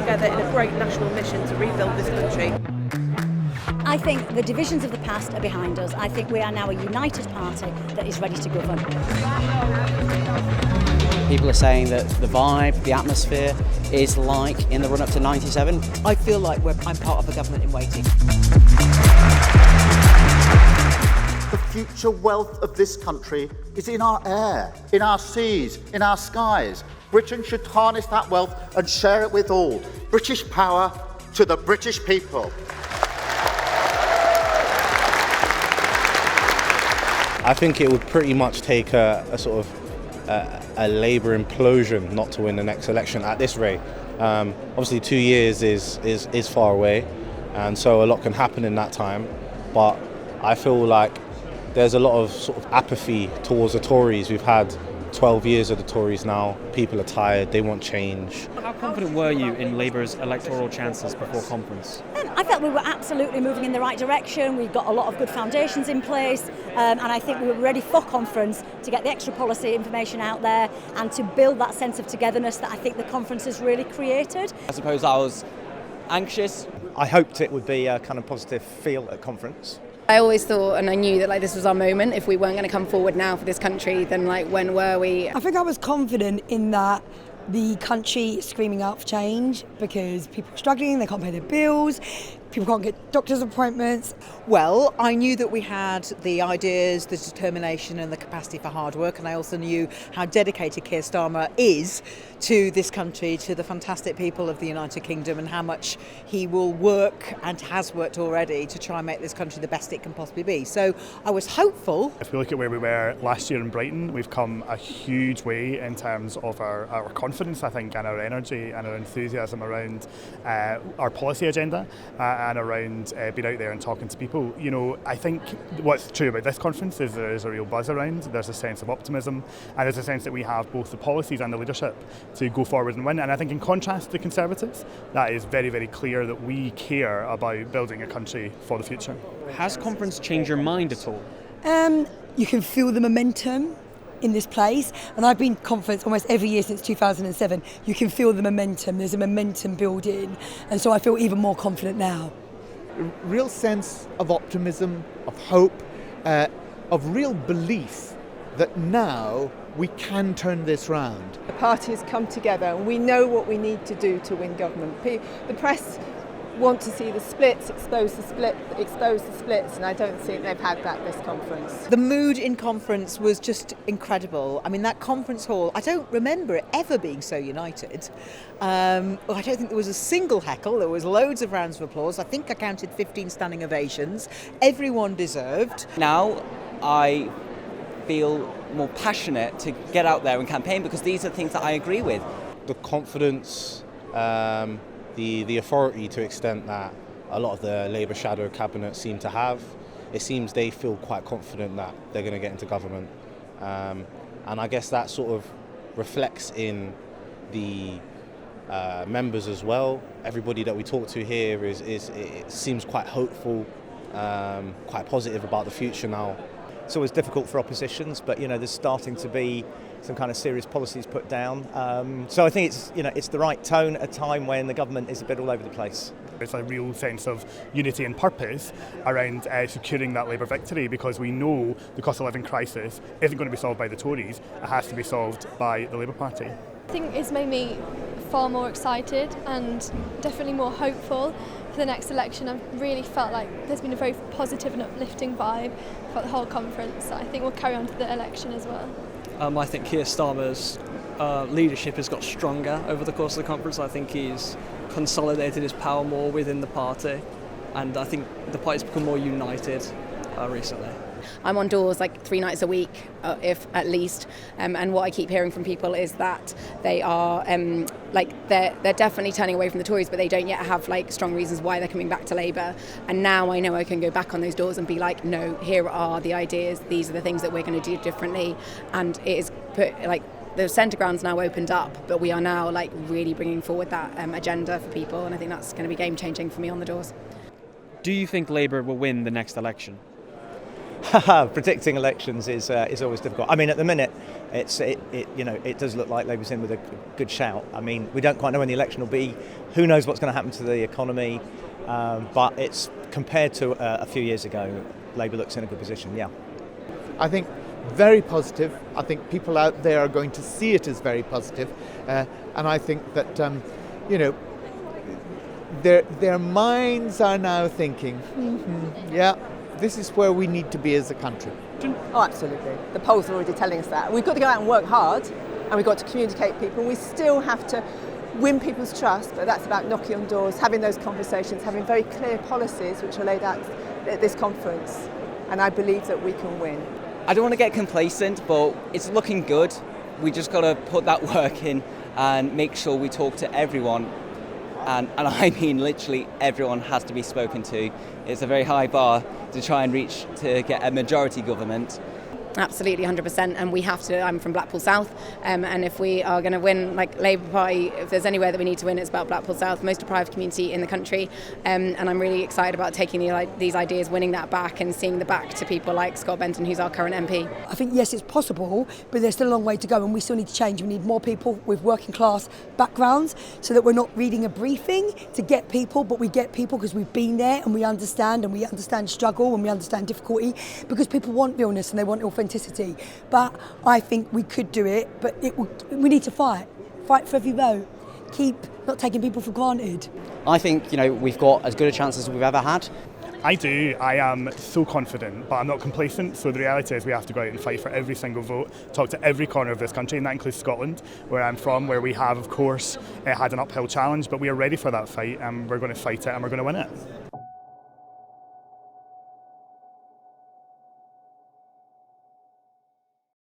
together in a great national mission to rebuild this country. I think the divisions of the past are behind us. I think we are now a united party that is ready to govern. People are saying that the vibe, the atmosphere is like in the run-up to 97. I feel like I'm part of a government in waiting. The future wealth of this country is in our air, in our seas, in our skies. Britain should harness that wealth and share it with all. British power to the British people. I think it would pretty much take a sort of a Labour implosion not to win the next election at this rate. Obviously 2 years is far away, and so a lot can happen in that time, but I feel like there's a lot of sort of apathy towards the Tories. We've had 12 years of the Tories now. People are tired, they want change. How confident were you in Labour's electoral chances before conference? I felt we were absolutely moving in the right direction. We've got a lot of good foundations in place, and I think we were ready for conference to get the extra policy information out there and to build that sense of togetherness that I think the conference has really created. I suppose I was anxious. I hoped it would be a kind of positive feel at conference. I always thought, and I knew that this was our moment. If we weren't going to come forward now for this country, then when were we? I think I was confident in that the country is screaming out for change because people are struggling, they can't pay their bills, people can't get doctor's appointments. Well, I knew that we had the ideas, the determination and the capacity for hard work, and I also knew how dedicated Keir Starmer is to this country, to the fantastic people of the United Kingdom, and how much he will work and has worked already to try and make this country the best it can possibly be. So I was hopeful. If we look at where we were last year in Brighton, we've come a huge way in terms of our confidence, I think, and our energy and our enthusiasm around our policy agenda and around being out there and talking to people. You know, I think what's true about this conference is there is a real buzz around, there's a sense of optimism, and there's a sense that we have both the policies and the leadership to go forward and win. And I think in contrast to the Conservatives, that is very, very clear that we care about building a country for the future. Has conference changed your mind at all? You can feel the momentum in this place, and I've been to conference almost every year since 2007. You can feel the momentum, there's a momentum building, and so I feel even more confident now. A real sense of optimism, of hope, of real belief that now we can turn this round. The party has come together and we know what we need to do to win government. The press want to see the splits, expose the splits, and I don't think they've had that this conference. The mood in conference was just incredible. I mean, that conference hall, I don't remember it ever being so united. I don't think there was a single heckle. There was loads of rounds of applause. I think I counted 15 standing ovations. Everyone deserved. Now I feel more passionate to get out there and campaign because these are things that I agree with. The confidence, the authority to extent that a lot of the Labour shadow cabinet seem to have, it seems they feel quite confident that they're going to get into government. And I guess that sort of reflects in the members as well. Everybody that we talk to here it seems quite hopeful, quite positive about the future now. It's always difficult for oppositions, but there's starting to be some kind of serious policies put down. So I think it's the right tone at a time when the government is a bit all over the place. There's a real sense of unity and purpose around securing that Labour victory, because we know the cost of living crisis isn't going to be solved by the Tories, it has to be solved by the Labour Party. I think it's made me far more excited and definitely more hopeful for the next election. I've really felt like there's been a very positive and uplifting vibe for the whole conference. I think we'll carry on to the election as well. I think Keir Starmer's leadership has got stronger over the course of the conference. I think he's consolidated his power more within the party, and I think the party's become more united recently. I'm on doors 3 nights a week, if at least, and what I keep hearing from people is that they are they're definitely turning away from the Tories, but they don't yet have strong reasons why they're coming back to Labour. And now I know I can go back on those doors and be like, no, here are the ideas, these are the things that we're going to do differently, and it is put the centre ground's now opened up, but we are now really bringing forward that agenda for people, and I think that's going to be game changing for me on the doors. Do you think Labour will win the next election? Predicting elections is always difficult. I mean, at the minute, it does look like Labour's in with a good shout. I mean, we don't quite know when the election will be. Who knows what's going to happen to the economy? But it's compared to a few years ago, Labour looks in a good position. Yeah. I think very positive. I think people out there are going to see it as very positive, and I think that their minds are now thinking, yeah, this is where we need to be as a country. Oh, absolutely. The polls are already telling us that. We've got to go out and work hard, and we've got to communicate people. We still have to win people's trust, but that's about knocking on doors, having those conversations, having very clear policies which are laid out at this conference. And I believe that we can win. I don't want to get complacent, but it's looking good. We just got to put that work in and make sure we talk to everyone. And I mean literally everyone has to be spoken to. It's a very high bar to try and reach to get a majority government. Absolutely, 100%, and we have to. I'm from Blackpool South, and if we are going to win, like Labour Party, if there's anywhere that we need to win, it's about Blackpool South, most deprived community in the country, and I'm really excited about taking these ideas, winning that back, and seeing the back to people like Scott Benton, who's our current MP. I think yes, it's possible, but there's still a long way to go, and we still need to change. We need more people with working class backgrounds, so that we're not reading a briefing to get people, but we get people because we've been there and we understand struggle and we understand difficulty, because people want realness and they want authenticity. But I think we could do it, but we need to fight for every vote. Keep not taking people for granted. I think we've got as good a chance as we've ever had. I do. I am so confident, but I'm not complacent. So the reality is we have to go out and fight for every single vote, talk to every corner of this country, and that includes Scotland, where I'm from, where we have, of course, had an uphill challenge, but we are ready for that fight, and we're going to fight it, and we're going to win it.